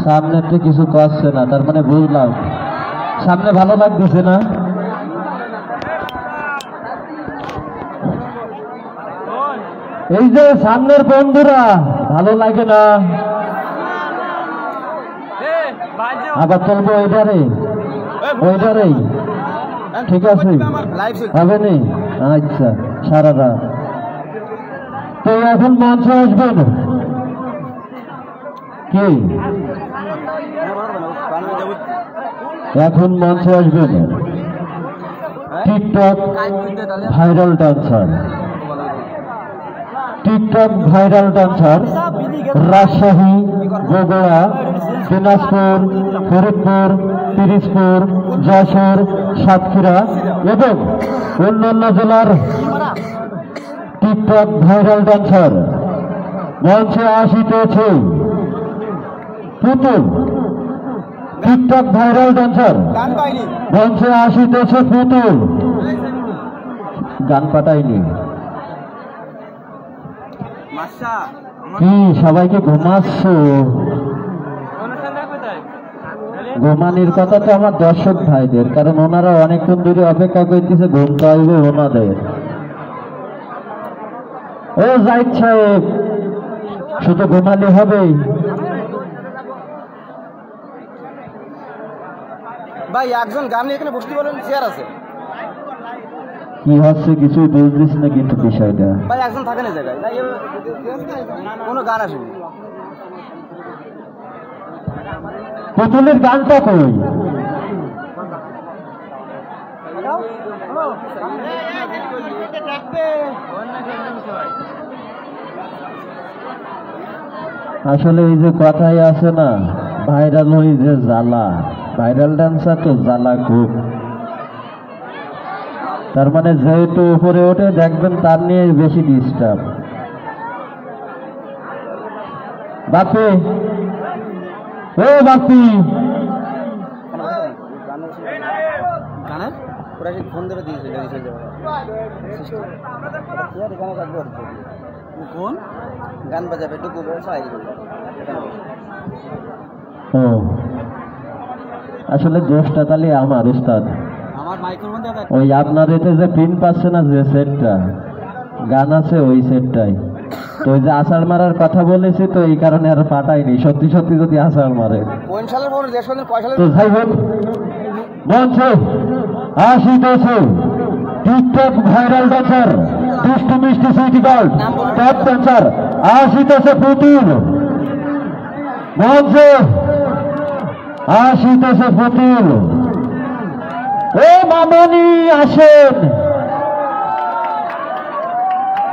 সামনে তো কিছু করছে না, তার মানে বুঝলাম সামনে ভালো লাগতেছে না। এই যে সামনের বন্ধুরা ভালো লাগে না, আবার চলবো ওইটারে ওইটারেই, ঠিক আছে হবে নি? আচ্ছা সারা রাত। তো এখন মঞ্চে আসবেন কি? এখন মঞ্চে আসবেন TikTok viral dancer, TikTok viral dancer Rajshahi, Bogura, Dinajpur, Faridpur, Pirojpur, Jessore, Satkhira এবং অন্যান্য জেলার টিকটক ভাইরাল ডান্সার মঞ্চে আসিতেছে। পুতুল টিকটক ভাইরাল ডান্সার মঞ্চে আসিতেছে। পুতুল গান পাঠায়নি কি? সবাইকে ঘুমাচ্ছ? ঘুমানির কথা তো আমার দর্শক ভাইদের, কারণ ওনারা অনেকক্ষণ ধরে অপেক্ষা করতেছে, ঘুমতে আসবে ওনাদের। ও জাহিদ সাহেব, শুধু ঘুমালে হবে? ভাই একজন গান এখানে বসতে বলেন, চেয়ার আছে। কি হচ্ছে কিছু বুঝলিস না কিন্তু বিষয়টা? ভাই একজন থাকে না জায়গায়, কোনো গান আসেনি। পুতুলের গানটা কই? আসলে এই যে কথাই আছে না, ভাইরাল হই যে জ্বালা, ভাইরাল ডান্সার তো জ্বালা খুব। তার মানে যেহেতু উপরে ওঠে দেখবেন তার নিয়ে বেশি ডিস্টার্ব। বাপি, ও বাপি, ফোন দেবে দিয়েছিল কোন গান বাজাবে টুকু ও আসলে দোষটা তাহলে আমার উস্তাদ। ওই আপনার এতে যে পিন পাচ্ছে না, যে সেটটা গান আছে ওই সেটটাই তো, ওই যে আষাঢ় মারার কথা বলেছি তো এই কারণে আর পাঠাইনি। সত্যি সত্যি যদি আষাঢ় মারে তো যাই হোক, মঞ্চে আসিতেছে টিকটক ভাইরাল ডান্সার, দুষ্টু মিষ্টি সিটি গার্ল টপ ডান্সার আসিতেছে। পুতুল মঞ্চে আসিতেছে। পুতুল, ও মামনি আসেন।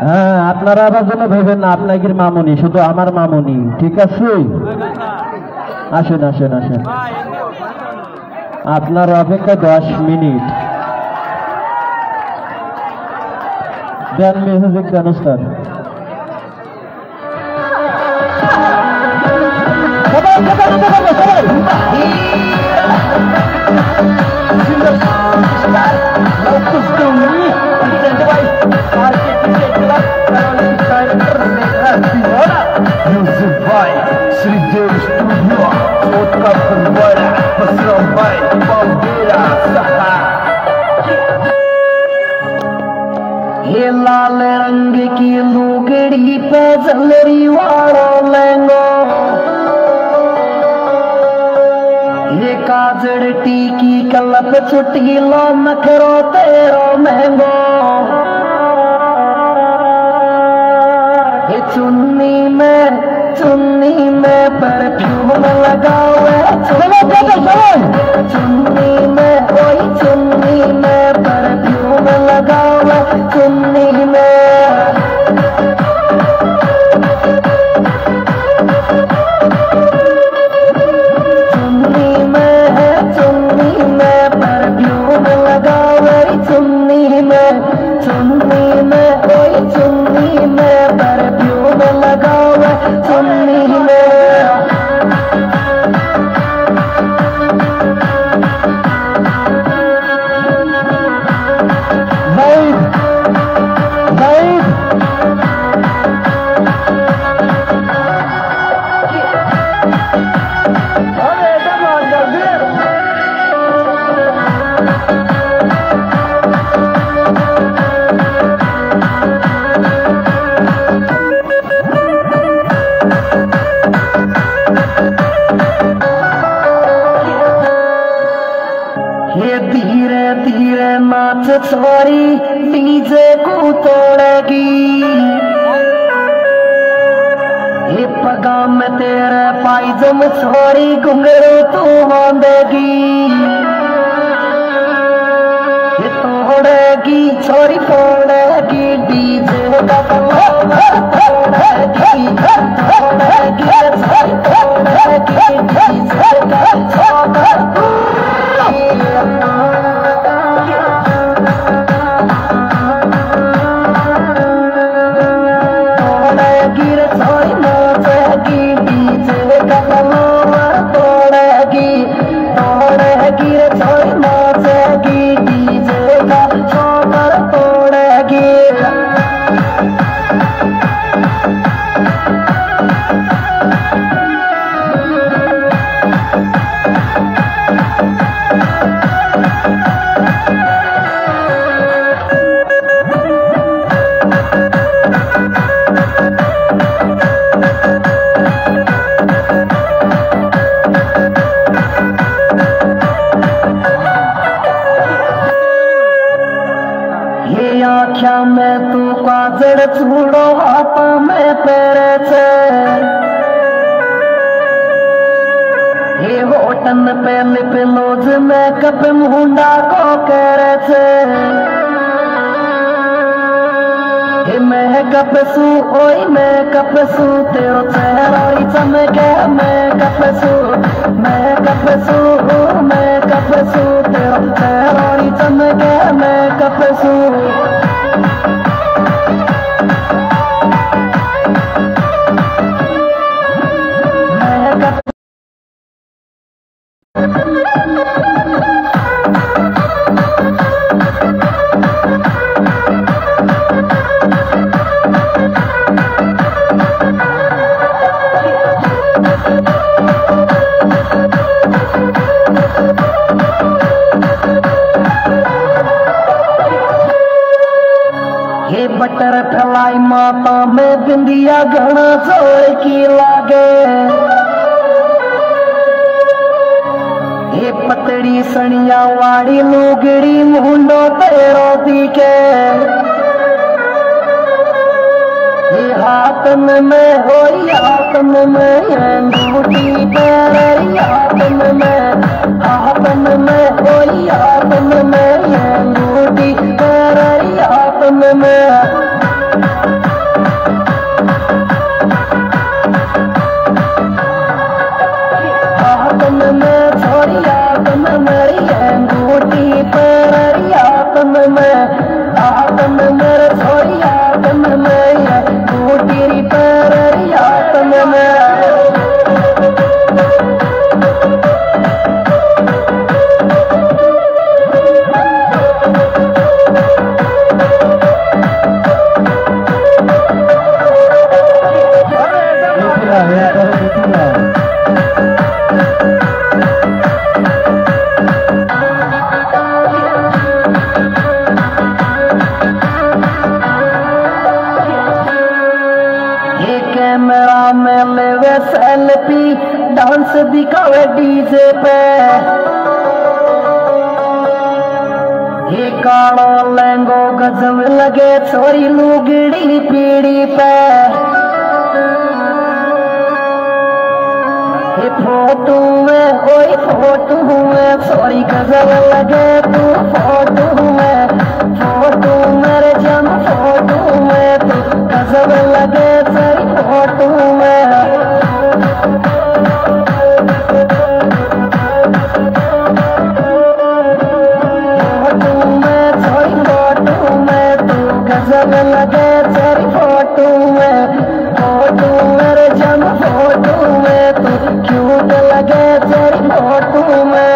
হ্যাঁ, আপনারা আবার যেন ভেবেন না আপনাকে মামনি, শুধু আমার মামনি, ঠিক আছে? আসেন আসেন আসেন, আপনার অপেক্ষা 10 মিনিট। দেন মিউজিক দেন উস্তাদ। ये लाल रंग की लुगड़ी पे जलरी वालो लहंगो, ये काजड़ टीकी कलप चुटकी लो नखरो तेरो महंगो, ये चुन्नी में परफ्यूम लगावे, चुन्नी में कोई चुन्नी में परफ्यूम लगावे, चुन्नी में परफ्यूम लगावे, चुन्नी में कोई चुन्नी में परफ्यूम लगावे, चुन्नी छोरी डीजे को तोड़ेगी। ये पगा में तेरे पायजम छोरी घुंघरू तू बांधेगी। ये तोड़ेगी छोरी तोड़ेगी डीजे का तोड़ेगी छोरी तोड़ेगी डीजे का आख्या में तू काजड़ छूड़ो हाथ में पैरे छे। ये होटन पे लिप लोज में कप मुंडा को करे छे। ये मैं कप सू ओई मैं कप सू तेरो चेहरा चमके मैं कप सू मैं कप सू मैं कप सू तेरो चेहरा चमके मैं कप सू। बटर फलाई माता में बिंदिया घना जोर की लागे। ये पतड़ी सनिया वाड़ी लुगड़ी मुंडो तेरो दिखे। ये हाथन में हो हाथन में अंगूठी तेरे हाथन में हो हाथन में अंगूठी तेरे हाथन में। कैमरा में लेवे सेल्फी डांस दिखावे डीजे पे। ये काला लहंगो गजब लगे छोरी लुगड़ी पीड़ी पे। ये फोटो में कोई फोटो में छोरी गजब लगे तू फोटो में मेरे जम फोटो में तू गजब लगे तेरी फोटो में। फोटो में छोरी फोटो में तू गजब लगे तेरी फोटो में। फोटो मेरे जम फोटो में तू क्यूट लगे तेरी फोटो में।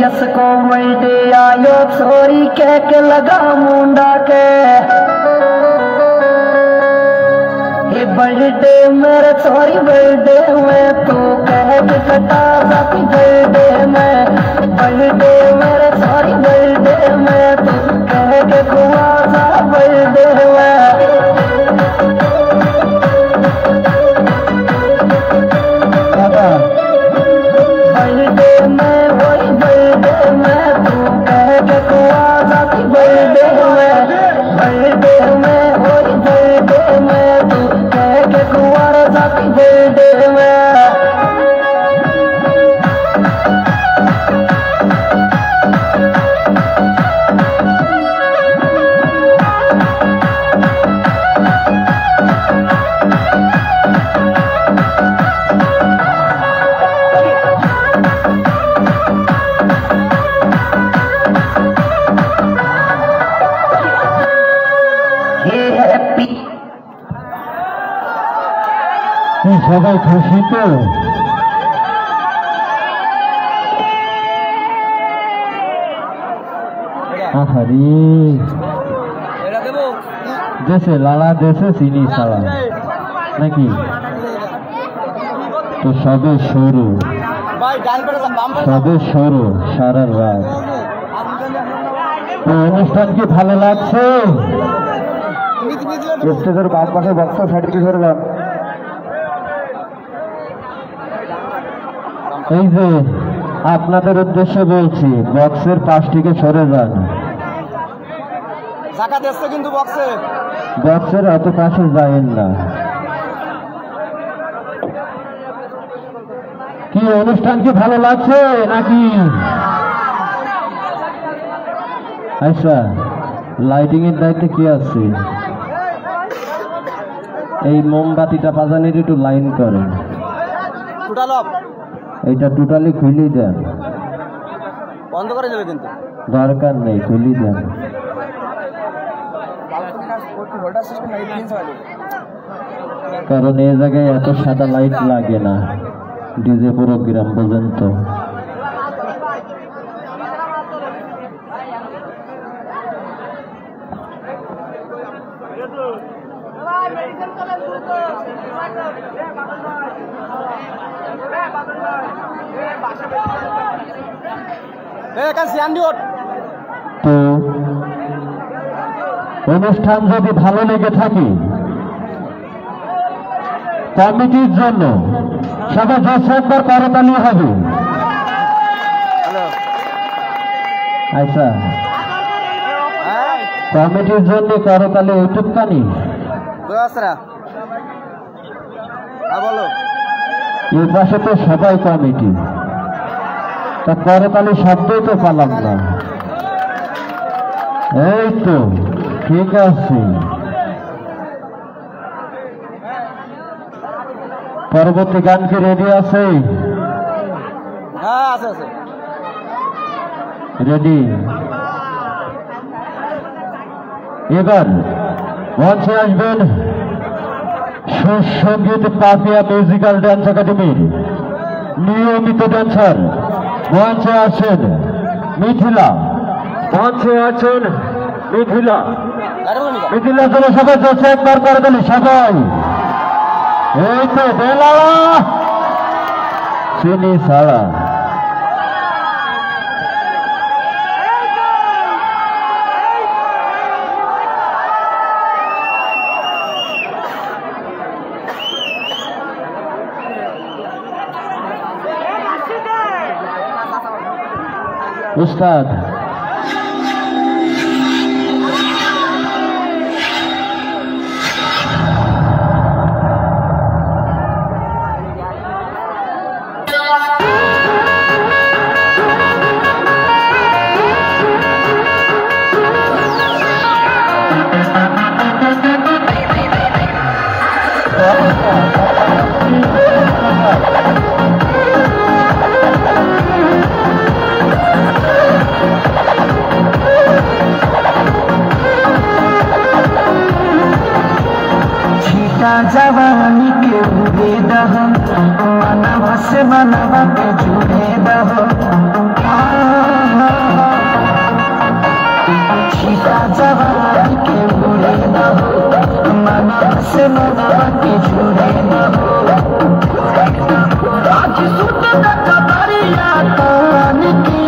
यस को बर्थडे आयो सॉरी कह के लगा मुंडा के बर्थडे मेरे सॉरी बर्थडे में तू कह के कटा हैप्पी बर्थडे में बर्थडे मेरे सॉरी बर्थडे में तू कह के खुआ सा बर्थडे बर्थडे में वही बर्थडे में तू कह के खुआ हैप्पी बर्थडे में बर्थडे में वही बर्थडे में तू कह के खुआ हैप्पी बर्थडे में সবাই খুশি তো দেশে লালা দেশে চিনি ছাড়া নাকি তো সবে শুরু সারা রাত তো অনুষ্ঠান কি ভালো লাগছে স্টেজের বাম পাশে বক্স সাইডে ধরে যান এই যে আপনাদের উদ্দেশ্যে বলছি বক্সের পাশ থেকে সরে যান কিন্তু বক্সের অত পাশে যাবেন না কি অনুষ্ঠান কি ভালো লাগছে নাকি আচ্ছা লাইটিং এর দায়িত্বে কি আছে এই মোমবাতিটা বাজানোর একটু লাইন করেন এইটা টোটালি খুলি দেন বন্ধ করে দেবে কিন্তু দরকার নেই খুলি দেন কারণ এই জায়গায় এত সাদা লাইট লাগে না ডিজে প্রোগ্রাম পর্যন্ত তো অনুষ্ঠান যদি ভালো লেগে থাকে কমিটির জন্য সবাই 10 বার করতালি হবে আচ্ছা কমিটির জন্য করতালি ওইটুকখানি এই পাশে তো সবাই কমিটি তা করতালি শব্দই তো পালাম না এই তো ঠিক আছে পরবর্তী গান কি রেডি আছে রেডি এবার মঞ্চে আসবেন সুসঙ্গীত পাপিয়া মিউজিক্যাল ডান্স একাডেমির নিয়মিত ডান্সার মঞ্চে আছেন মিথিলা মিথিলার জন্য সবাই 10 বার করে দিলি সবাই এই তো বেলা চিনি ছাড়া উস্তাদ जवानी के उड़े दहो मनवा से मनवा के जुड़े दहो से मना की जुड़े ना हो आज सुन कतरिया तान की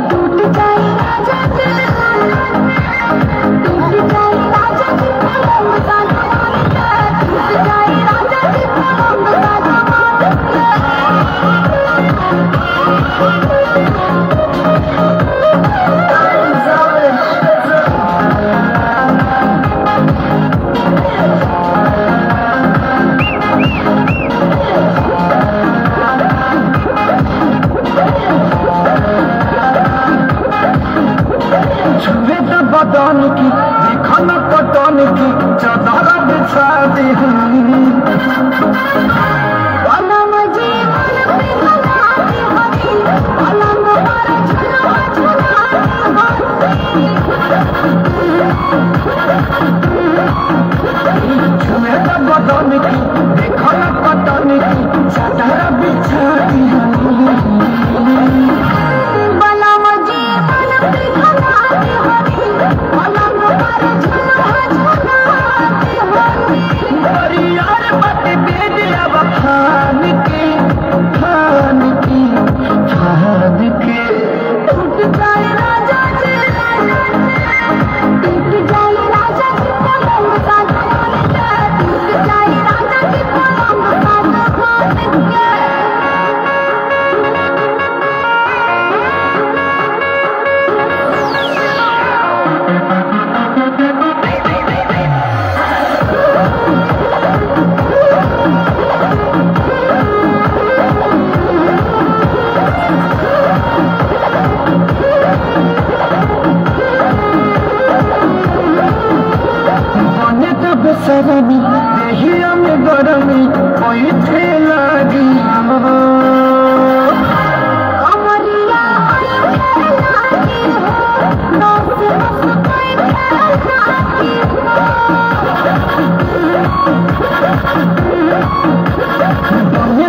टूट जाए राजा दिल टूट जाए राजा दिल पलंग सा टूट जाए राजा दिल पलंग सा बदन की देखन पटन की चादर बिछा दी बदन की देखन पटन की चादर बिछा दी सरमी देहिया में गरमी कोई थे लगी अमरिया लगी हो नौस बस कोई लगी हो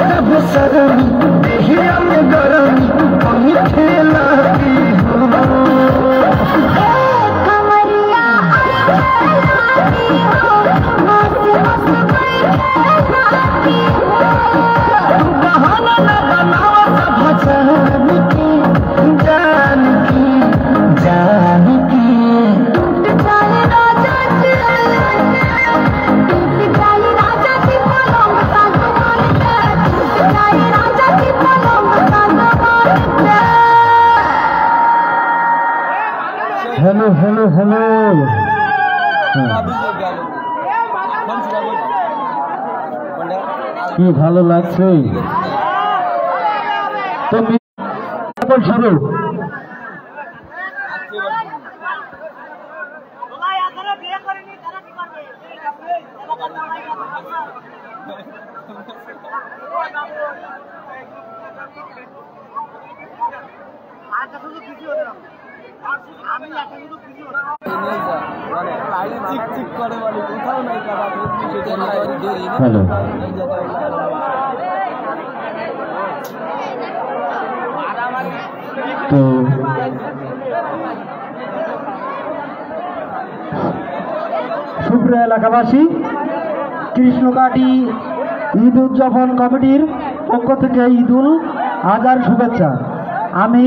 तब सरमी देहिया में गरमी कोई थे लगी हो हेलो हेलो हेलो কি ভালো লাগছে তুমি শুরু হ্যালো তো সুপ্রিয় এলাকাবাসী, কৃষ্ণকাটি ঈদ উদযাপন কমিটির পক্ষ থেকে ঈদুল আজহার শুভেচ্ছা। আমি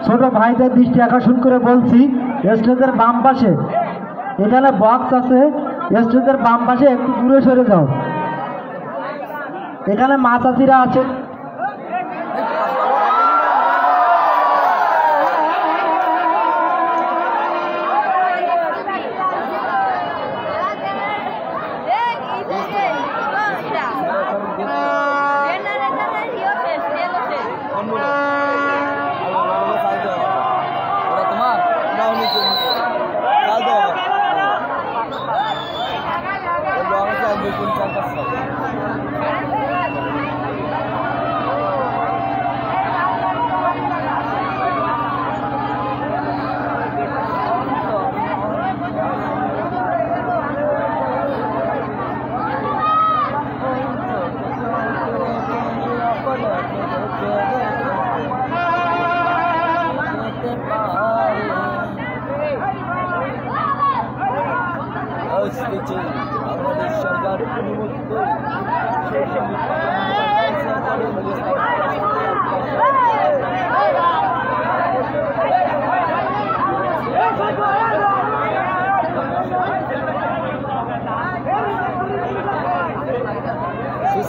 ছোট ভাইদের দৃষ্টি আকর্ষণ করে বলছি, স্টেজের বাম পাশে এখানে বক্স আছে, স্টেজের বাম পাশে একটু দূরে সরে যাও। এখানে মাছাচিরা আছে,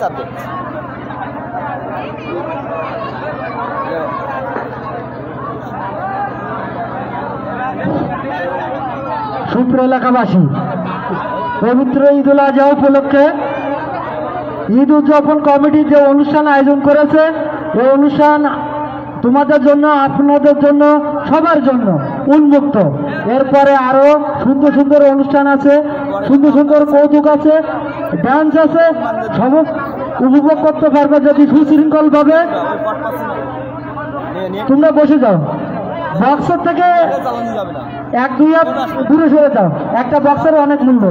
সাবজেক্ট সুপ্রিয় এলাকাবাসী, পবিত্র ঈদ উল আজহা উপলক্ষে ঈদ উদযাপন কমিটি যে অনুষ্ঠান আয়োজন করেছে, এই অনুষ্ঠান তোমাদের জন্য, আপনাদের জন্য, সবার জন্য উন্মুক্ত। এরপরে আরো সুন্দর সুন্দর অনুষ্ঠান আছে, সুন্দর সুন্দর কৌতুক আছে, ডান্স আছে, সব উপভোগ করতে পারবে যদি সুশৃঙ্খল ভাবে তোমরা বসে যাও। বক্সের থেকে এক দুই হাত দূরে সরে যাও, একটা বক্সের অনেক মূল্য।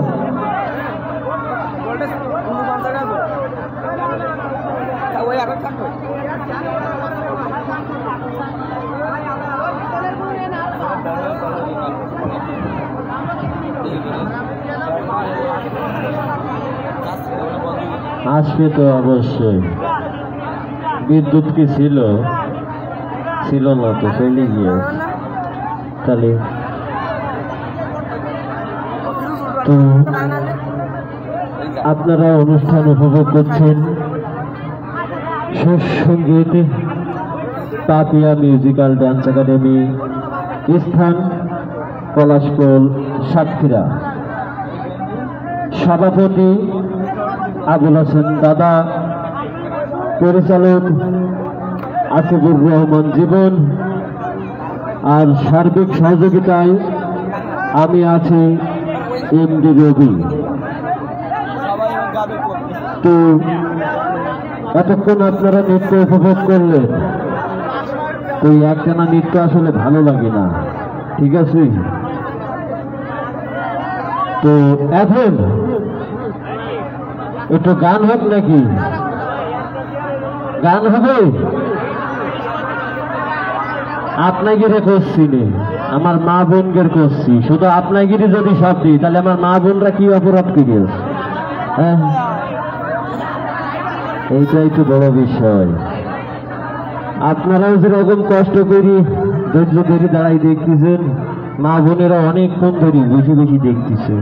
আসবে তো অবশ্যই। বিদ্যুৎ কি ছিল? ছিল না তো, চলে গিয়ে। তাহলে তো আপনারা অনুষ্ঠান উপভোগ করছেন শেষ সঙ্গীত পাপিয়া মিউজিক্যাল ডান্স একাডেমি, স্থান পলাশপোল, সাতক্ষীরা। সভাপতি আবুল হাসান দাদা, পরিচালক আসিফুর রহমান জীবন, আর সার্বিক সহযোগিতায় আমি আছি এমডি রবি। তো এতক্ষণ আপনারা নৃত্য উপভোগ করলেন, তো একটানা নৃত্য আসলে ভালো লাগে না, ঠিক আছে? তো এখন একটু গান হোক নাকি? গান হবে? আপনাগিরে করছি নে, আমার মা বোনদের করছি, শুধু আপনাগিরি যদি সব দিই তাহলে আমার মা বোনরা কি অপরাধ করে? হ্যাঁ, এইটাই তো বড় বিষয়। আপনারাও যেরকম কষ্ট করি ধৈর্য ধরে দাঁড়াই দেখতেছেন, মা বোনেরা অনেকক্ষণ ধরে বেশি বেশি দেখতেছে,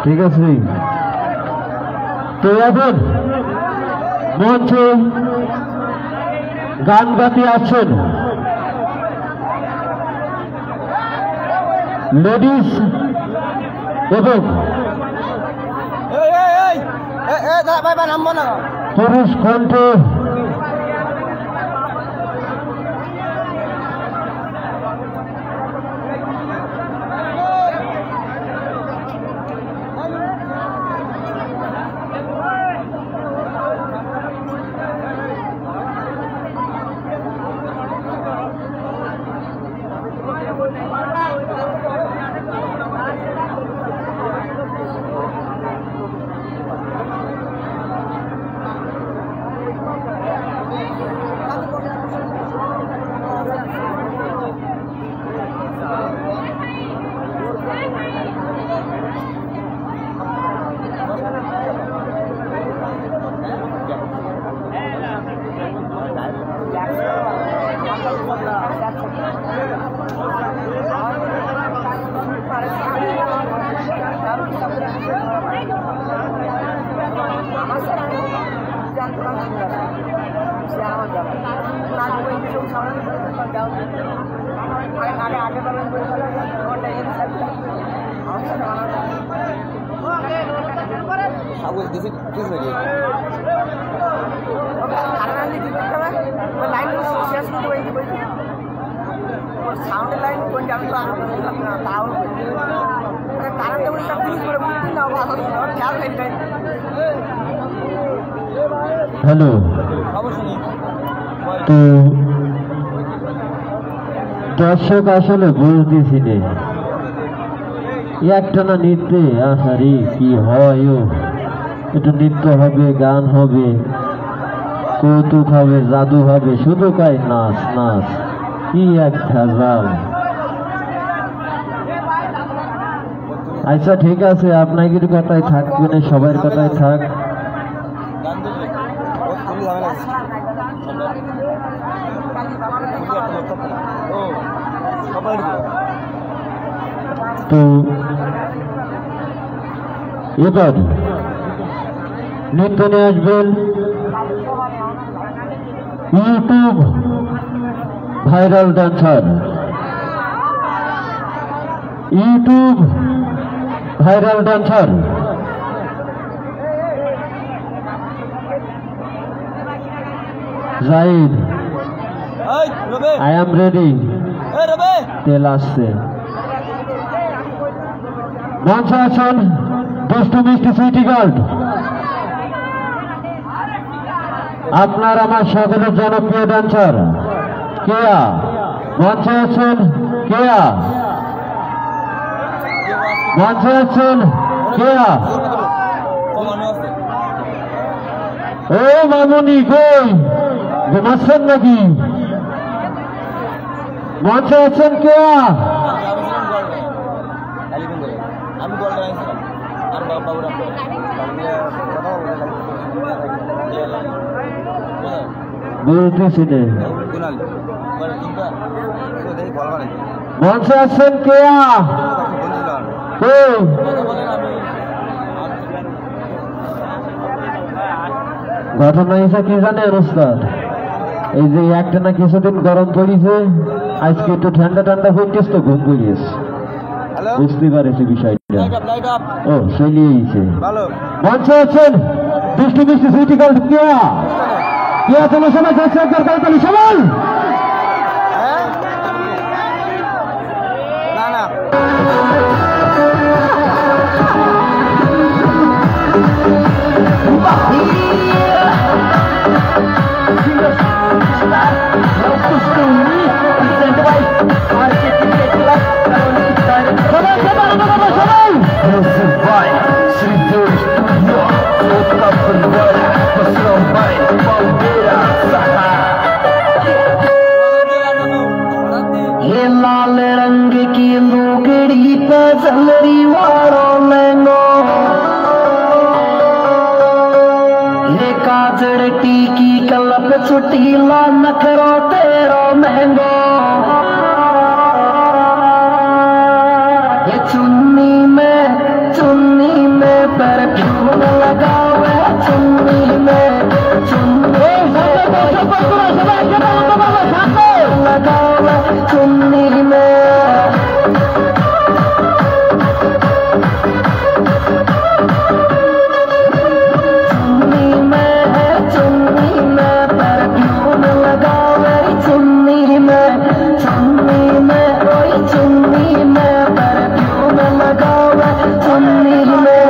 ঠিক আছে? তো এখন মঞ্চে গান গাতে আছেন লেডিস এবং পুরুষ কণ্ঠে হ্যালো। তো দর্শক আসলে বুঝতেছি নে, একটানা নৃত্যে আসারি কি হয়? একটু নৃত্য হবে, গান হবে, কৌতুক হবে, জাদু হবে, শুধু কাই নাচ নাচ, কি একটা জাল। আচ্ছা ঠিক আছে, আপনাদের কথাই থাকবে না, সবার কথাই থাক। তো এবার নৃত্য নিয়ে আসবেন YouTube viral dancer, YouTube viral dancer Zahid, I am ready, তেল আসছে। মঞ্চে আছেন দুষ্টু মিষ্টি সিটি গার্ড, আপনার আমার সকলের জনপ্রিয় ডান্সার কেয়া। মঞ্চে আছেন কেয়া, মঞ্চে আছেন কেয়া। ও মামুনি কই ঘুমাচ্ছেন নাকি? মঞ্চে আছেন কেয়া। বলতেছি রে, মঞ্চে আছেন কেয়া। ঘটনা হিসেবে কি জানেন ওস্তাদ, এই যে একটা না কিছুদিন গরম পড়িছে, আজকে একটু ঠান্ডা ঠান্ডা হইতেছ তো ঘুম পড়িয়েছে, বুঝতে পারেছি বিষয়টা। ও চলিয়েছে। মঞ্চে আছেন দুষ্টু মিষ্টি সিটি গার্ড কেয়া। কেয়া তোমার সময় যাচ্ছে একবার কালকালি সবাই। ये लाल रंग की लुगड़ी पे झलरी वालों मैंगो, ये काजड़ टीकी कलप छुटीला नखरो तेरो महंगो, ये चुन्नी में परफ्यूम लगावे, चुन्नी में लगावे, चुन्नी में परफ्यूम लगावे, चुन्नी में ओए चुन्नी में परफ्यूम लगावे, चुन्नी में।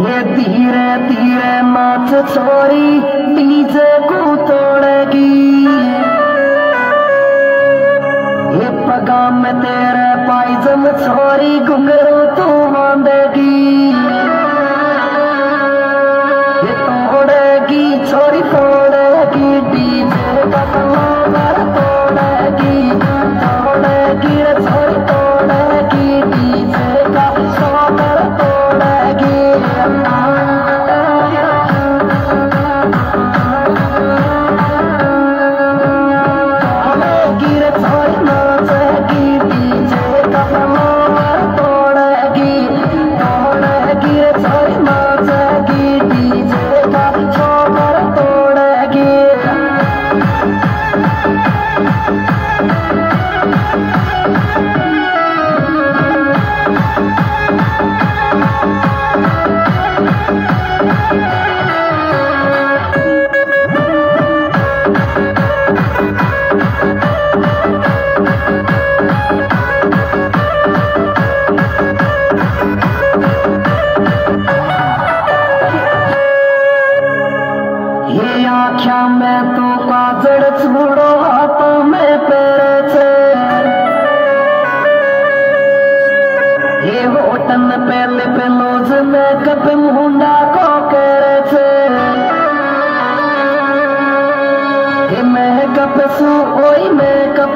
ये धीरे धीरे नाच छोरी डीजे को तोड़ेगी, ये पगाम में तेरे पायजम छोरी घुंघरू तू बांधेगी, ये तोड़ेगी छोरी तोड़ेगी, डीजे का कमर तोड़ेगी, तोड़ेगी रे छोरी तोड़ेगी, डीजे का कमर तोड़ेगी। गिर छोरी नाचेगी, डीजे का कमर तोड़ेगी।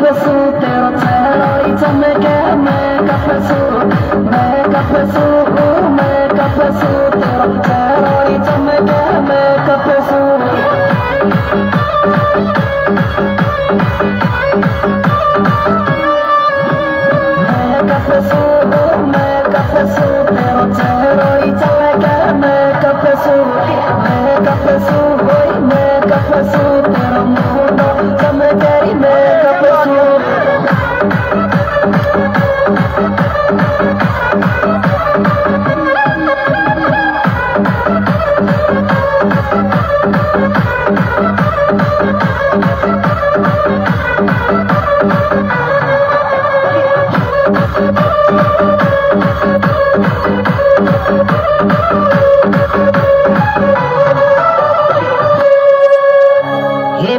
कपसू तेरा चेहरा ही चमके मैं कपसू तेरा चेहरा ही चमके मैं कपसू तेरा चेहरा ही चमके मैं कपसू तेरा मुंह चमके मैं कपसू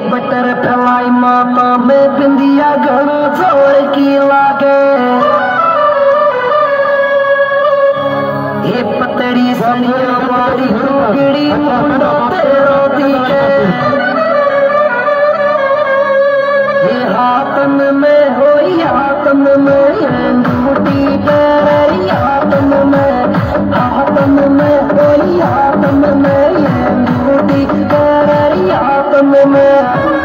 बटर फलाई माता में बिंदिया घना जोर की लागे ये पतड़ी सनिया मारी टुकड़ी मुंडो तेरो दिखे ये हाथन में होई हाथन में अंगूठी पैरी हाथन में होई हाथन में अंगूठी पैरी हाथन में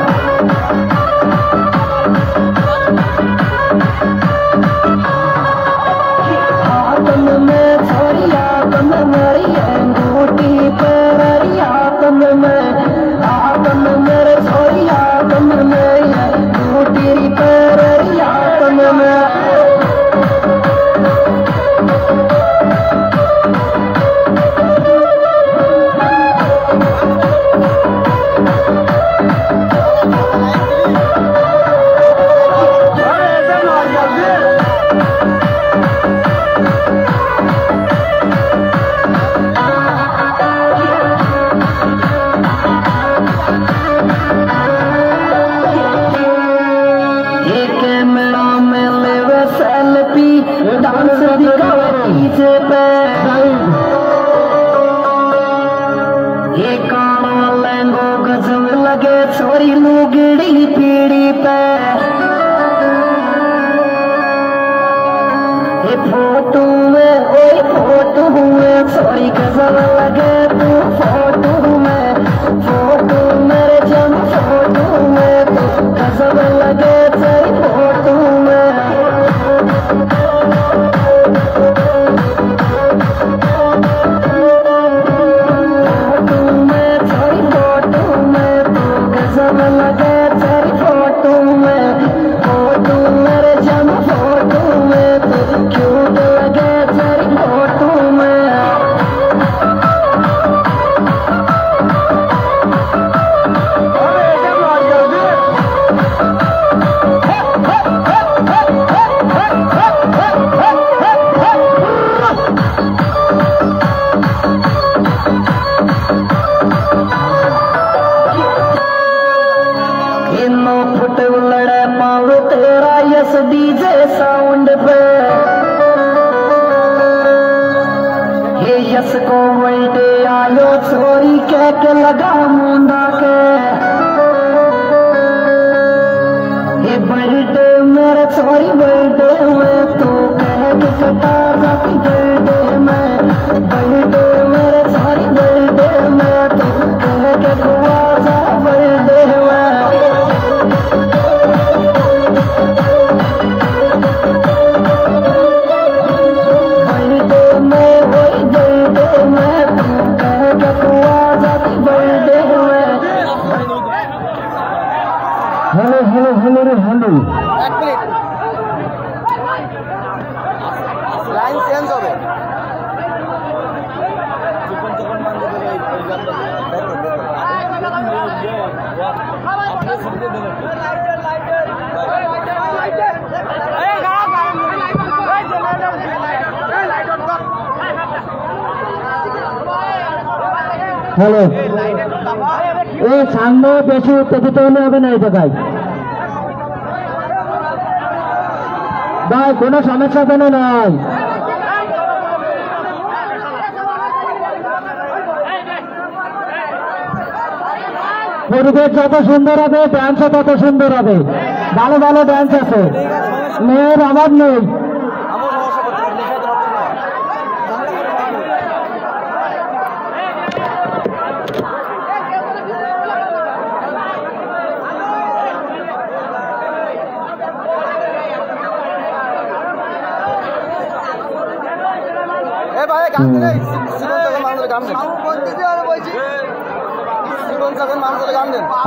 डांस दिखावे पीछे पे ये काना लहंगो गजब लगे छोरी लुगड़ी पीड़ी पे ये फोटो में छोरी गजब लगे तू फोटो मेरे जम फोटो में तू गजब लगे तेरी फोटो में डीजे साउंड पे ये यस को बर्थडे आयो छोरी कह के लगा मुंडा के ये बर्थडे मेरे छोरी बर्थडे में तू कह के कटा जाती बर्थडे में बर्थडे मेरे छोरी बर्थडे में तू कह के दुआ जा बर्थडे में हेलो लाइन चेंज হবে हेलो এই সামনে বেশি উত্তেজিত হলে হবে না এই জায়গায় ভাই কোনো সমস্যা কেন নাই পরিবেশ যত সুন্দর হবে ডান্সও তত সুন্দর হবে ভালো ভালো ডান্স আছে, মেয়ের অভাব নেই।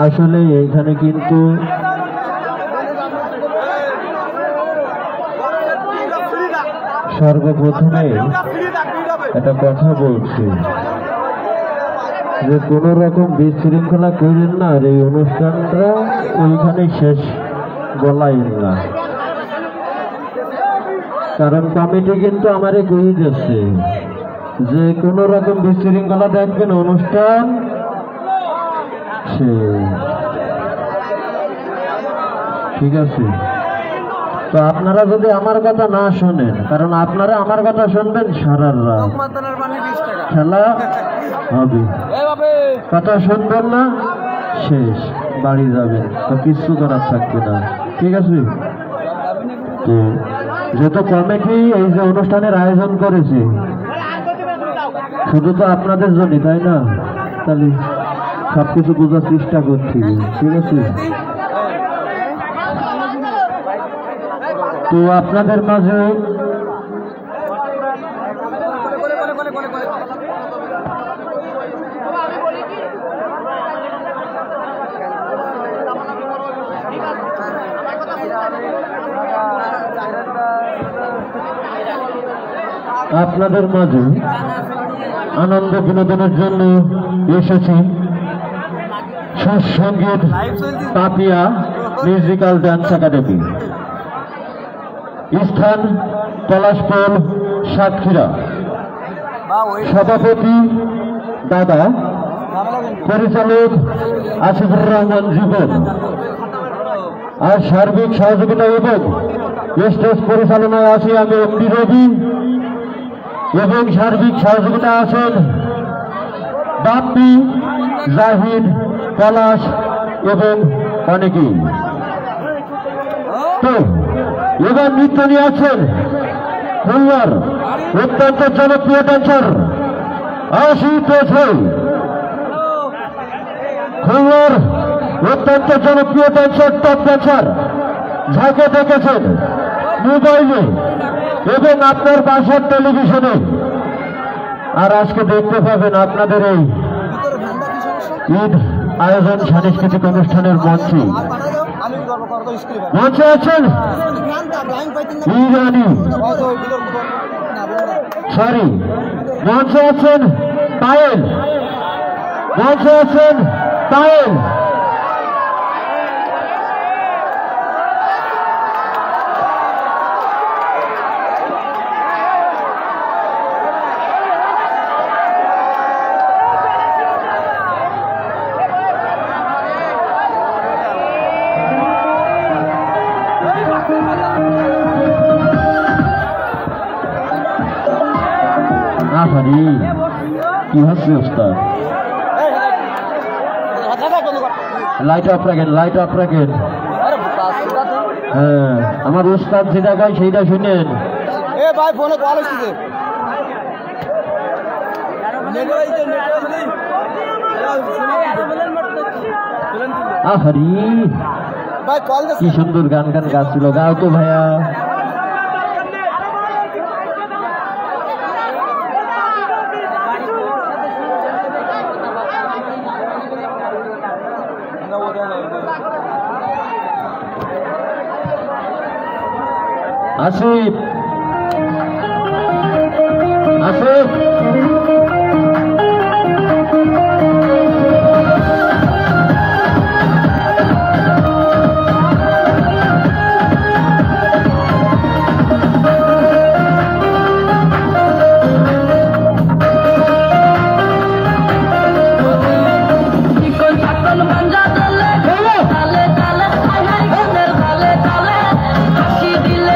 আসলে এইখানে কিন্তু সর্বপ্রথমে একটা কথা বলছি যে কোন রকম বিশৃঙ্খলা করেন না, আর এই অনুষ্ঠানটা ওইখানে শেষ বলাই না, কারণ কমিটি কিন্তু আমারে কই দিচ্ছে যে কোন রকম বিশৃঙ্খলা দেখবেন অনুষ্ঠান ঠিক আছে। তো আপনারা যদি আমার কথা না শোনেন, কারণ আপনারা আমার কথা শুনবেন সারা রাত, খেলা হবে, কথা শুনবেন না শেষ, বাড়ি যাবেন, তো কিচ্ছু করার থাকবে না, ঠিক আছে। তো যেহেতু কমিটি এই যে অনুষ্ঠানের আয়োজন করেছে শুধু তো আপনাদের জন্য, তাই না? তাহলে সবকিছু বোঝার চেষ্টা করছি, ঠিক আছে। তো আপনাদের মাঝে আনন্দ বিনোদনের জন্য এসেছি সঙ্গীত পাপিয়া মিউজিক্যাল ডান্স একাডেমি, স্থান পলাশপুর সাতক্ষীরা। সভাপতি দাদা, পরিচালক আসিফুর রহমান জীবন, আর সার্বিক সহযোগিতা এবং স্টেজ পরিচালনায় আছি আমি এমডি রবি, এবং সার্বিক সহযোগিতা আছেন বাপ্পি, জাহিদ, পলাশ এবং অনেকেই। তো এবার নৃত্য নিয়ে আছেন খুলনার অত্যন্ত জনপ্রিয় ডান্সার আশুতোষ। খুলনার অত্যন্ত জনপ্রিয় ডান্সার, টপ ডান্সার, যাকে দেখেছেন মোবাইলে এবং আপনার বাসার টেলিভিশনে, আর আজকে দেখতে পাবেন আপনাদের এই ঈদ আয়োজন সাংস্কৃতিক অনুষ্ঠানের মঞ্চে আছেন ইরানি, মঞ্চে আছেন পায়েল, মঞ্চে আছেন পায়েল, কি হচ্ছে ওস্তাদ? লাইট অফ রাখেন, লাইট অফ রাখেন। হ্যাঁ, আমার ওস্তাদ যেটা গায় সেইটা শুনেন। আহারি কি সুন্দর গান গাচ্ছিল, গাও তো ভাইয়া। আসিফ, আসিফ দিলে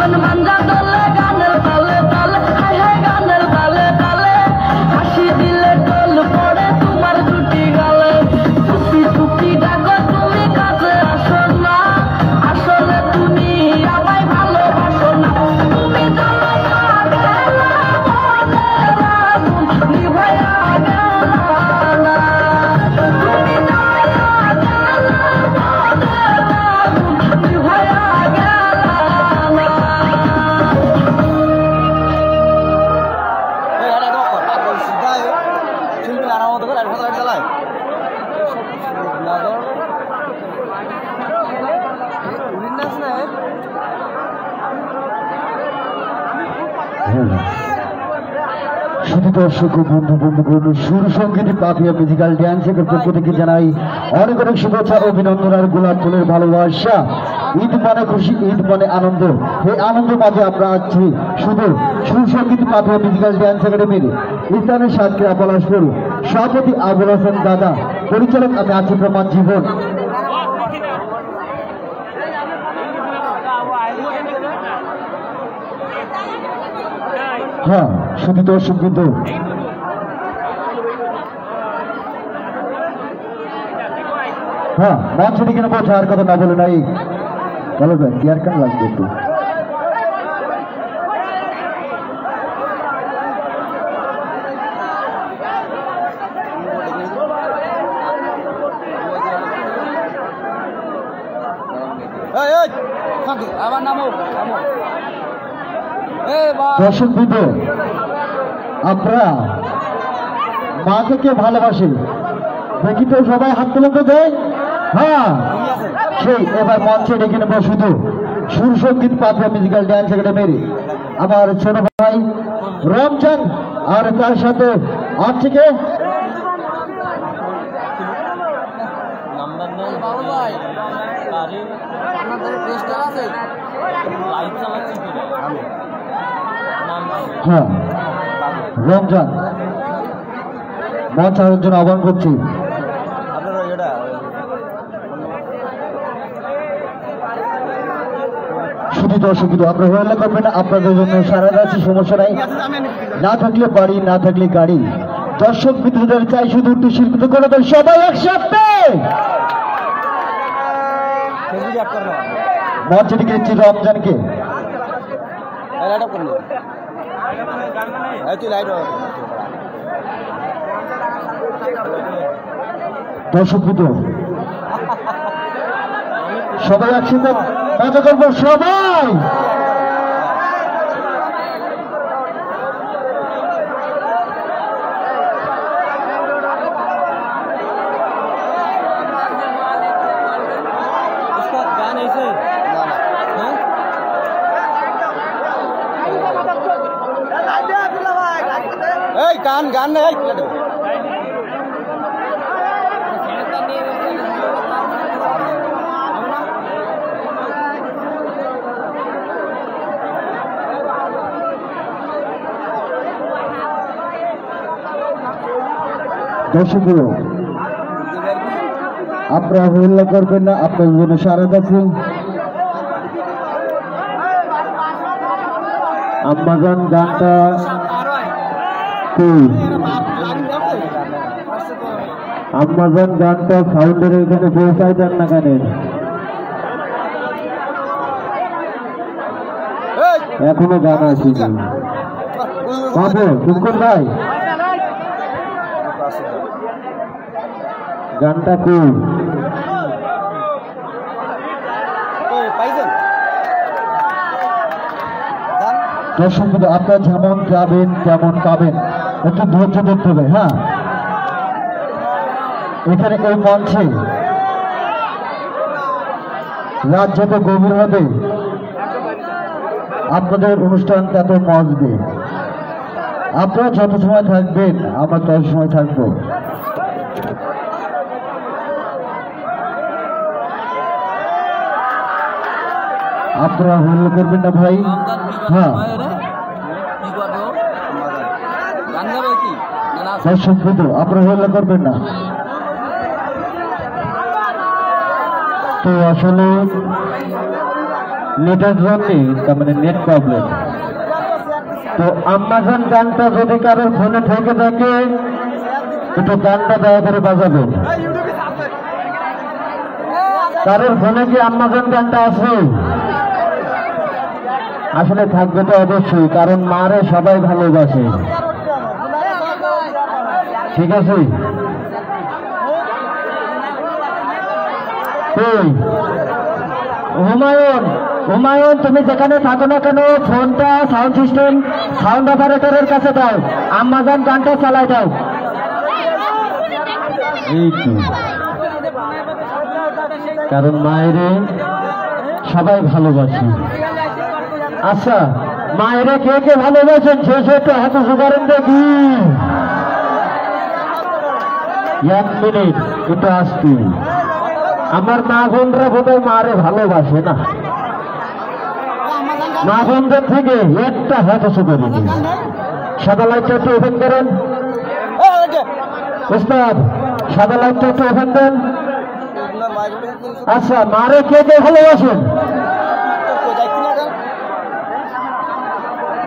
নাচবেন মাঞ্জা দলে গানের তালে তালে হায় হায় গানের তালে তালে হাসি দিলে টোল পড়ে তোমার দুটি গালে টুপি টুপি ডাকো তুমি কাছে আসো না আসলে তুমি আমায় ভালোবাসো না তুমি জ্বালাইয়া গেলা মনের আগুন নিভাইয়া গেলা না তুমি জ্বালাইয়া গেলা মনের আগুন নিভাইয়া গেলা না এই আরে দেখো পাগল সিধা শিল্পী আনার মতো করে আর কথা চালায় শুধু দর্শক ও বন্ধুবর্গ সুর সঙ্গীত পাপিয়া মিউজিক্যাল ড্যান্সের পক্ষ থেকে জানাই অনেক অনেক শুভেচ্ছা অভিনন্দন আর গোলাপ ফুলের ভালোবাসা। ঈদ মানে খুশি, ঈদ মানে আনন্দ। এই আনন্দ মাঝে আমরা আছি শুধু সুর সঙ্গীত পাপিয়া মিউজিক্যাল ড্যান্স একাডেমির স্থানের সাতক্ষীরা পলাশপুর সভাপতি আবুল হাসান দাদা, পরিচালক আমি আছি প্রমাণ জীবন। হ্যাঁ শুধু দর্শক বিন্দু হ্যাঁ মঞ্চ দিকে না বলছে আর কথা না বলে নাই বলো ভাই কি আর কেন লাগবে একটু আমার নামও দর্শক বিন্দু আপনারা মাকে কে ভালোবাসে দেখি তো সবাই হাত তুলে দেয়। হ্যাঁ সেই এবার মঞ্চে ডেকে নেব শুধু সুর সঙ্গীত পাপিয়া মিউজিক্যাল ড্যান্স একাডেমির আমার ছোট ভাই রমজান আর তার সাথে আর থেকে হ্যাঁ রমজান মঞ্চ আসার জন্য আহ্বান করছি। শুধু দর্শক কিন্তু আপনার হইলে করবেন না, আপনাদের জন্য সারা রাত্রি সমস্যা নাই, না থাকলে বাড়ি না থাকলে গাড়ি। দর্শক বিদ্রোহীদের চাই শুধু একটু শিল্পিত করে দেন সবাই একসাথে। মঞ্চে দিকে দিচ্ছি রমজানকে। দর্শক বিদ্রোহ সবাই একসাথে মজা করবো সবাই। এই গান গান নেই দর্শক আপনারা হল্লা করবেন না, আপনাদের জন্য সারা আছে। আম্মাজান গানটা আম্মাজান গানটা সাউন্ডের এখানে পৌঁছায় দেন না গানের এখনো গান আছে শুনকর ভাই গানটা কই দর্শক আপনারা যেমন যাবেন তেমন পাবেন, একটু ধৈর্য ধরতে হবে। হ্যাঁ এখানে এই মঞ্চে রাত যত গভীর হবে আপনাদের অনুষ্ঠান তত মজবে। আপনারা যত সময় থাকবেন আমরা তত সময় থাকবো। আপনারা হল্লা করবেন না ভাই। হ্যাঁ দর্শক বন্ধু আপনারা হল্লা করবেন না। তো আসলে নেটের জন্য, তার মানে নেট প্রবলেম। তো আম্মাজান গানটা যদি কারোর ফোনে থেকে থাকে একটু গানটা দয়া করে বাজাবেন। কারোর ফোনে কি আম্মাজান গানটা আছে? আসলে থাকবে তো অবশ্যই, কারণ মারে সবাই ভালোবাসে। ঠিক আছে, হুমায়ুন তুমি যেখানে থাকো না কেন ফোনটা সাউন্ড সিস্টেম সাউন্ড অপারেটরের কাছে দাও, আম্মাজান গানটা চালাই দাও। এই তো, কারণ মায়েরে সবাই ভালোবাসে। আচ্ছা, মায়েরা কে কে ভালোবাসেন সে একটু হাতে করেন দেখি। 1 মিনিট একটু আসতে। আমার মা বোনরা বোধহয় মারে ভালোবাসে না, মা বোনদের থেকে একটা হাতে করে দিন। সাদা লাইটটা একটু ওপেন করেন উস্তাদ, সাদা লাইটটা একটু ওপেন দেন। আচ্ছা, মারে কে কে ভালোবাসেন?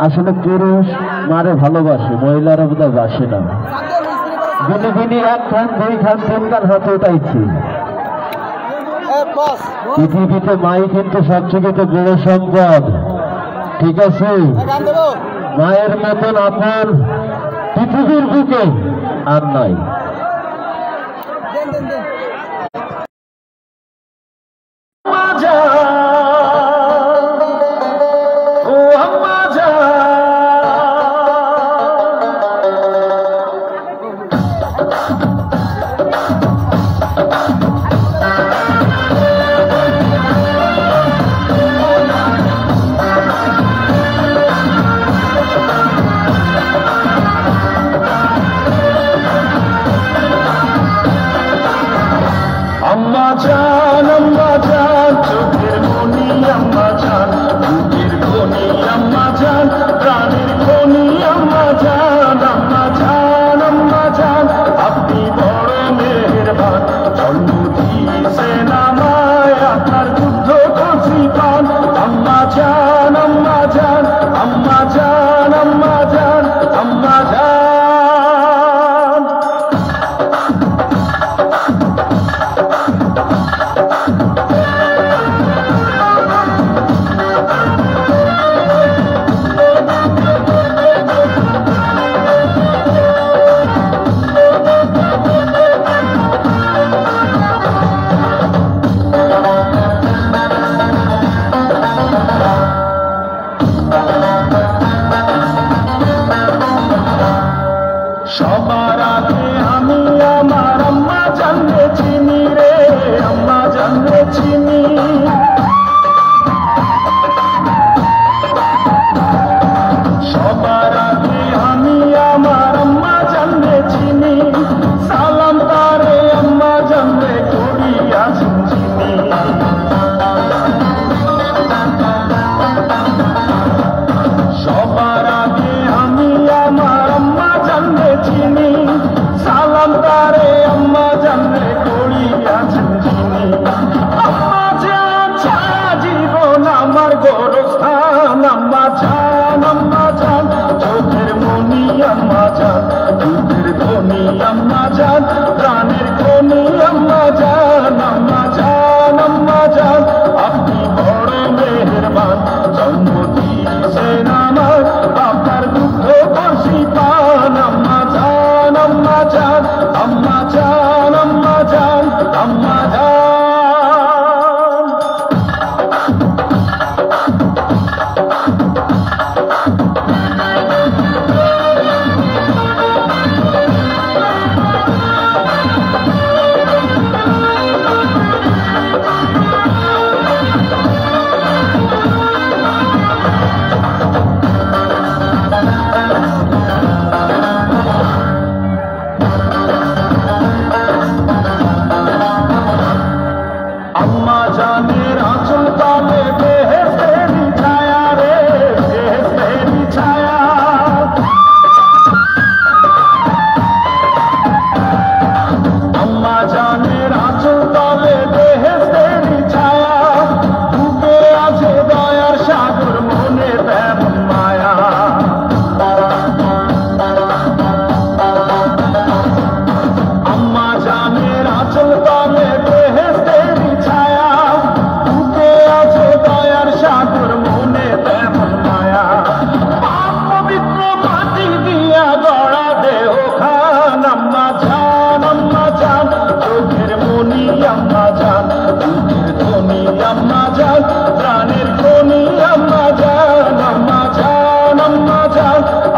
আসলে পুরুষ মারে ভালোবাসে, মহিলারা বোধহয় বাসে না। দিনে দিনে 1 খান 2 খান 3 খান হাতে উঠাইছি। পৃথিবীতে মাই কিন্তু সবচেয়ে বড় সম্পদ। ঠিক আছে, মায়ের মতন আপন পৃথিবীর বুকে আর নাই।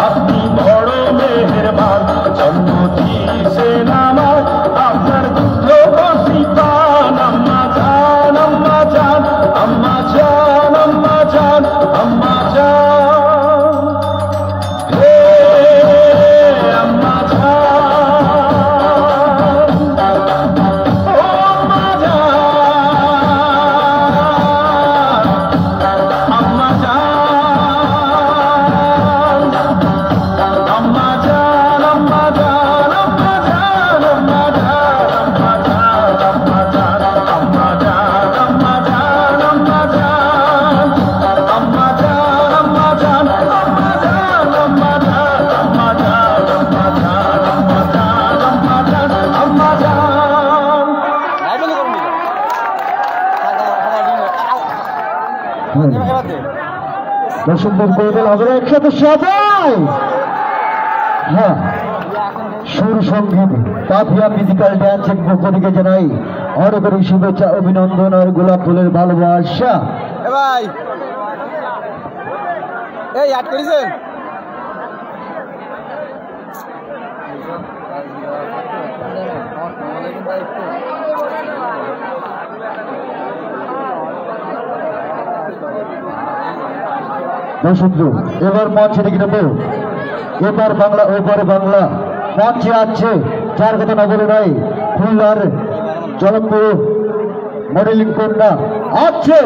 আপনি বড় মেহেরবান জন্ম দিয়েছেন আমার আপনার দুধ বসি পান আম্মা জান আম্মা জান আম্মা জান আম্মা জান আম্মা জান হে আম্মা জান ও আম্মা জান আম্মা জান আম্মা জান আম্মা জান আম্মা জান আম্মা জান আম্মা জান আম্মা জান আম্মা জান আম্মা জান আম্মা জান আম্মা জান আম্মা জান আম্মা জান আম্মা জান আম্মা জান আম্মা জান আম্মা জান আম্মা জান দর্শকদের করে দিল হবে একসাথে সবাই। হ্যাঁ, সুর সঙ্গীত কাফিয়া মিউজিক্যাল ড্যান্সের পক্ষ থেকে জানাই অনেক অনেক শুভেচ্ছা, অভিনন্দন আর গোলাপ ফুলের ভালোবাসা। এ ভাই এই অ্যাড করেছেন দর্শক এবার মঞ্চে দেখে নেব, এবার বাংলা ওপারে বাংলা মঞ্চে আছে যার কথা না বলে নাই খুলনার জনপ্রিয় মডেলিং কন্যা আছে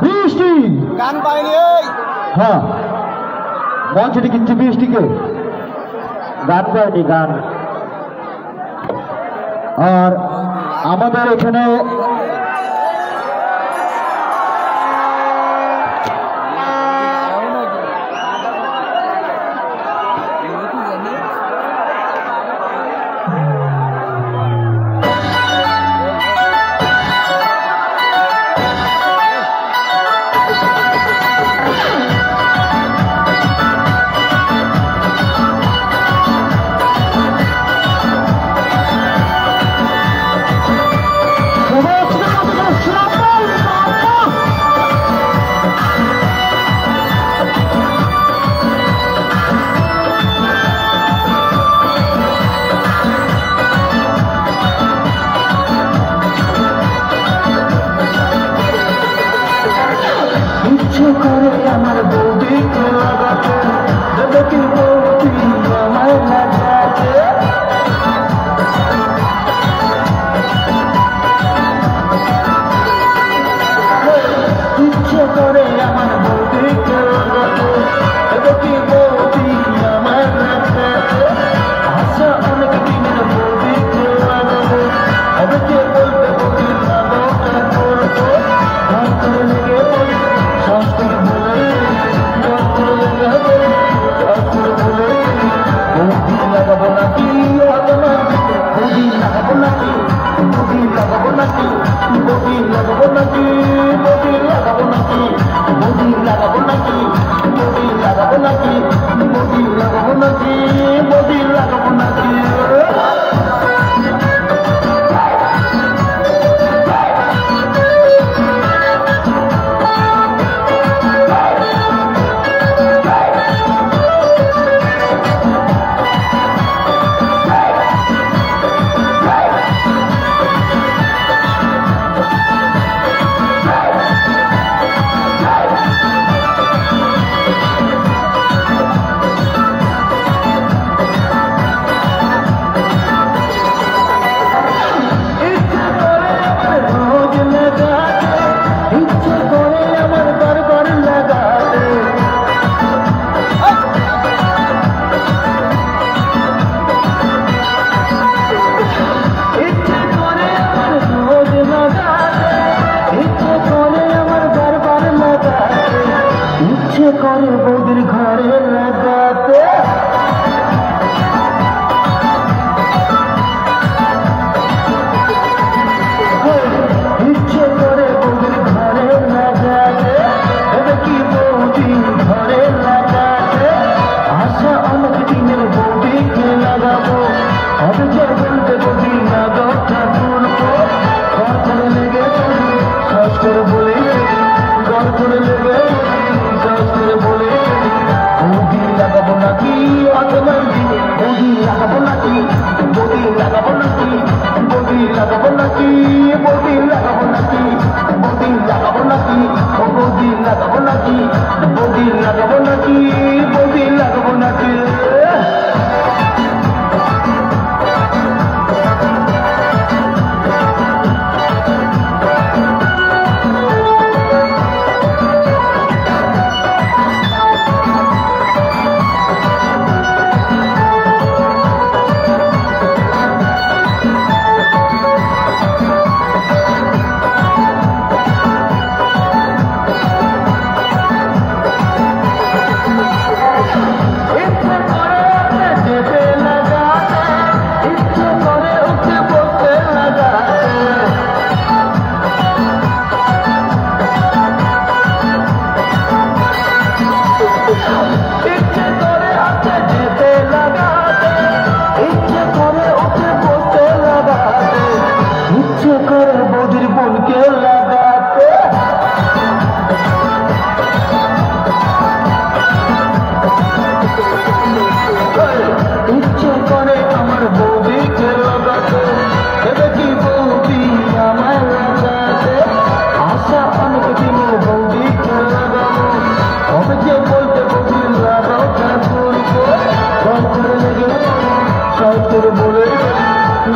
বৃষ্টি। গান পাইনি এই হ্যাঁ, মঞ্চে দেখেছি বৃষ্টিকে, গান পায়নি গান। আর আমাদের এখানে আমার বৌদিকে লাগাতে দেখি বৌদি আমার লাগাতে ইচ্ছে করে আমার বৌদিকে লাগাতে দেখি বৌদি আমার লাগাতে আশা অনেক দিনের বৌদিকে লাগাবো এদিকে বলতে বৌদি লাগাতে করবো ঘর করে লেগে পড়ি সংস্কার বলে বৌদি লাগাবো নাকি বৌদি লাগাবো নাকি বৌদি লাগাবো নাকি বৌদি লাগাবো নাকি বৌদি লাগাবো নাকি বৌদি লাগাবো নাকি বৌদি লাগাবো নাকি বৌদি লাগাবো নাকি বৌদি লাগাবো নাকি করে বৌদির ঘরে লাগাতে ইচ্ছে করে বৌদির ঘরে লাগাতে দেখি বৌদি ঘরে লাগাতে আশা অনেক দিনের বৌদিকে লাগাবো হবে যে বলতে বৌদি লাগাও ঠাকুর ঘর করে লেগে শ্বাস করে বলে ঘর করে লেগে বৌদি লাগাবো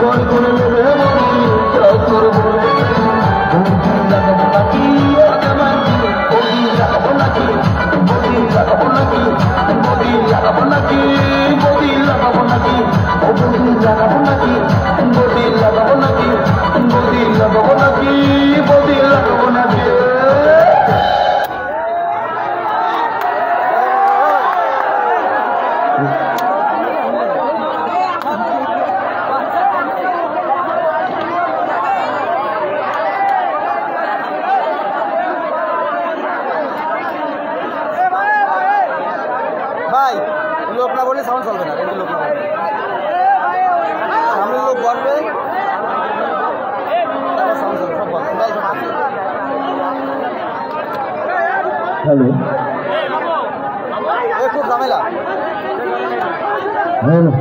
গোল করে নেবে বৌদি জয় করবো বৌদি লাগাবো নাকি বৌদি লাগাবো নাকি বৌদি লাগাবো নাকি বৌদি লাগাবো নাকি বৌদি লাগাবো নাকি বৌদি লাগাবো নাকি বৌদি লাগাবো নাকি বৌদি লাগাবো নাকি বৌদি লাগাবো নাকি ভাই লোক না বলে সাউন্ড চলবে না, রেডি লোক না বললে সামনে লোক বলবে সাউন্ড চলবে সব বন্ধ। হ্যালো খুব ঝামেলা। হ্যালো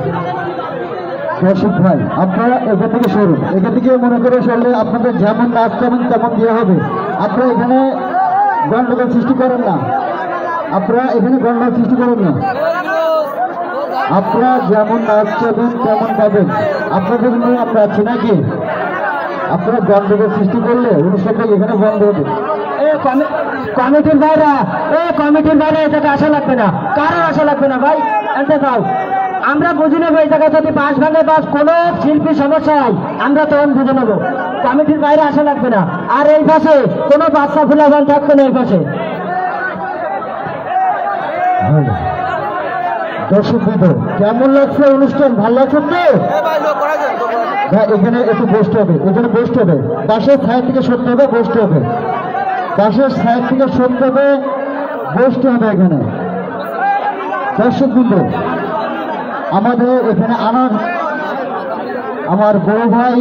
কৌশিক ভাই, আপনারা এখান থেকে সরুন, এখান থেকে মনে করে সরলে আপনাদের যেমন নাচ চাবেন তেমন দেওয়া হবে। আপনারা এখানে গন্ডগোল সৃষ্টি করেন না, আপনারা এখানে গন্ডগোল সৃষ্টি করেন না। আপনারা যেমন নাচ চাবেন তেমন পাবেন, আপনাদের নিয়ে আমরা আছি নাকি? আপনারা গন্ডগোল সৃষ্টি করলে অনুষ্ঠানটা এখানে বন্ধ হবে। কমিটির বাইরে এটাকে আশা লাগবে না, কারো আশা লাগবে না ভাই, এতে যাও। আমরা বুঝে নেবো এই জায়গায় যদি বাস ভাঙে বা কোনো শিল্পী সমস্যা হয় আমরা তখন বুঝে নেবো, কমিটির বাইরে আসা লাগবে না। আর এই পাশে কোনো বাচ্চা ফুলাবান থাকবে না এই পাশে। দর্শক কেমন লাগছে অনুষ্ঠান? ভালো লাগছে তো? হ্যাঁ, এখানে একটু বসতে হবে, এখানে বসতে হবে, বাসের ছায়া থেকে সরতে হবে, বসতে হবে, বাসের ছায়া থেকে সরতে হবে, বসতে হবে এখানে। দর্শক আমাদের এখানে আমার বড় ভাই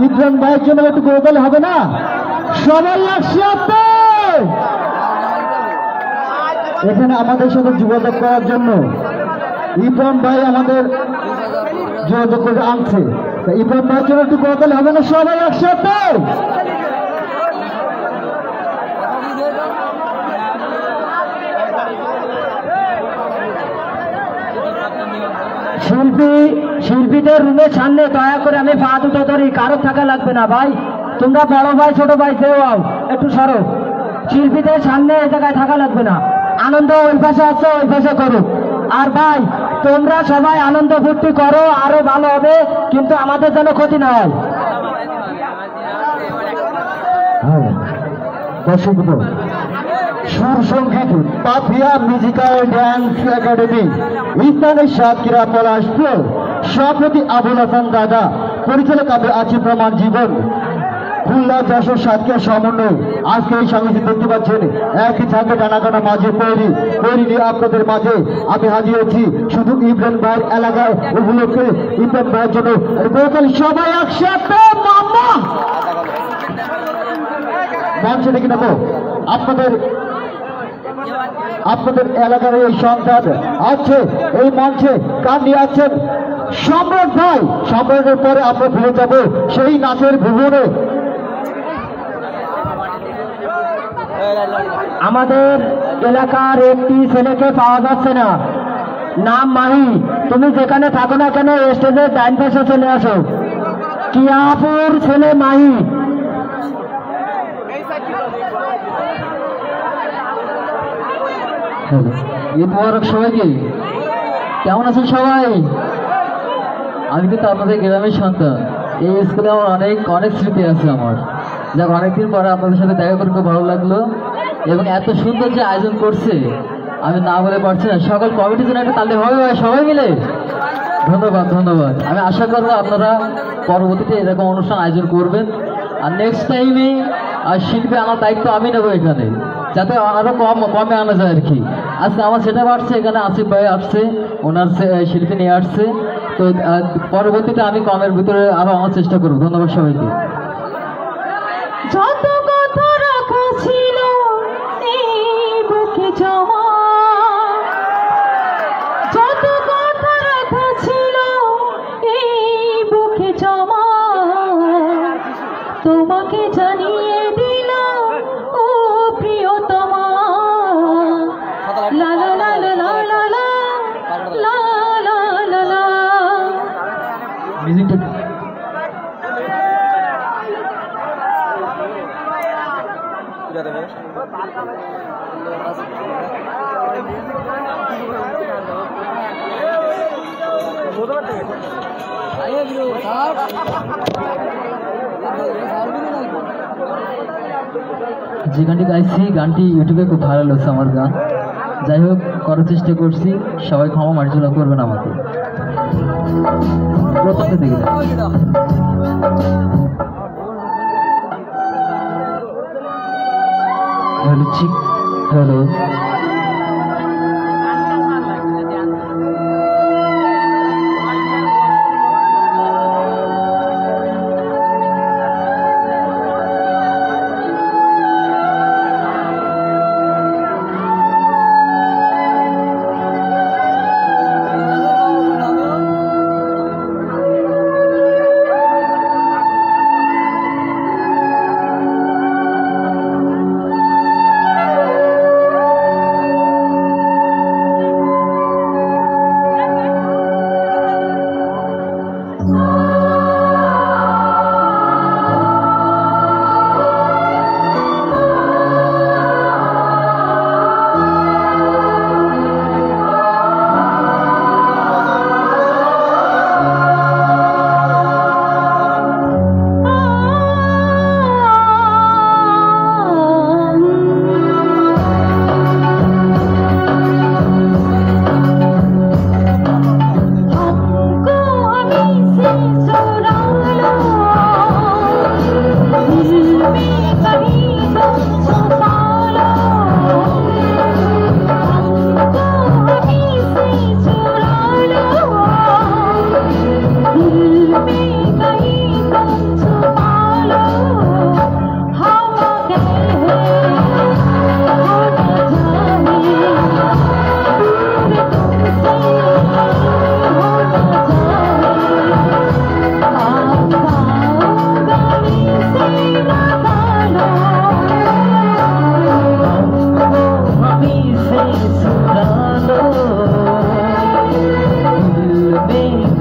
ইব্রাহিম ভাইয়ের জন্য একটু করে দিলে হবে না? সবাই একসাথে এখানে আমাদের সাথে যোগাযোগ করার জন্য ইব্রাহিম ভাই আমাদের যোগাযোগ করে আনছে, ইব্রাহিম ভাইয়ের জন্য একটু করে দিলে হবে না? সবাই একসাথে শিল্পীদের রুমের সামনে দয়া করে আমি পা দুটো ধরি, কারো থাকা লাগবে না ভাই। তোমরা বড় ভাই ছোট ভাই কেউ একটু সরো, শিল্পীদের সামনে এই জায়গায় থাকা লাগবে না। আনন্দ ওই পাশে আছে, ওই পাশে করো। আর ভাই তোমরা সবাই আনন্দ ফুর্তি করো, আরো ভালো হবে, কিন্তু আমাদের যেন ক্ষতি না হয়। সুর সঙ্গীত পাপিয়া মিউজিক্যাল ড্যান্স একাডেমি ইসলামের সাতক্ষীরা পলাশপুর, সভাপতি আবুল হাসান দাদা, পরিচালক আছে প্রমাণ জীবন, খুলনা যশোর সাতক্ষীরা সমন্বয়। আজকে এই সংগীত দেখতে পাচ্ছেন একই থাকবে টানাটানা মাঝে তৈরি নিয়ে আপনাদের মাঝে আমি হাজির হচ্ছি। শুধু ইব্রাহিম ভাইয়ের এলাকায় উপলক্ষে ইব্রাহিম ভাইয়ের জন্য সবাই একসাথে মামা মঞ্চে দেখে নেবো। আপনাদের এলাকার এই সন্তান আছে এই মঞ্চে, গান নিয়ে আছেন সম্রাট ভাই। সম্রাটের পরে আমরা ফিরে যাব সেই নাচের ভুবনে। আমাদের এলাকার একটি ছেলেকে পাওয়া যাচ্ছে না, নাম মাহি। তুমি যেখানে থাকো না কেন স্টেজের ডাইন পাশে চলে আসো। কিয়াপুর ছেলে মাহি। ঈদ মোবারক সবাইকে। কেমন আছেন সবাই? আমি কিন্তু আপনাদের গ্রামের সন্তান, এই স্কুলে আমার অনেক স্মৃতি আছে আমার। যাক, অনেকদিন পরে আপনাদের সাথে দেখা করে খুব ভালো লাগলো, এবং এত সুন্দর যে আয়োজন করছে আমি না বলে পারছি না। সকল কমিটির জন্য একটা তালে হবে সবাই মিলে। ধন্যবাদ। আমি আশা করবো আপনারা পরবর্তীতে এরকম অনুষ্ঠান আয়োজন করবেন, আর নেক্সট টাইমে শিল্পী আনার দায়িত্ব আমি নেবো এখানে, যাতে আরো কমে আনা যায় আর কি। আজকে আমার সেটা আসছে, এখানে আসিফ ভাই আসছে, ওনার শিল্পী নিয়ে আসছে, তো পরবর্তীতে আমি কমের ভিতরে আরো আনার চেষ্টা করবো। ধন্যবাদ সবাইকে। যত কথা রাখা ছিল এই বুকে জমা, যত কথা রাখা ছিল এই বুকে জমা, তোমাকে জানিয়ে দিলাম ও প্রিয়তমা। লা লা লা লা লা লা লা লা লা লা। মিউজিকটা যে গানটি গাইছি গানটি ইউটিউবে খুব ভালো লাগছে আমার গান। যাই হোক, করার চেষ্টা করছি, সবাই ক্ষমা মার্জনা করবেন আমাকে। প্রথমে দেখে হ্যালো চিক হ্যালো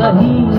कहीं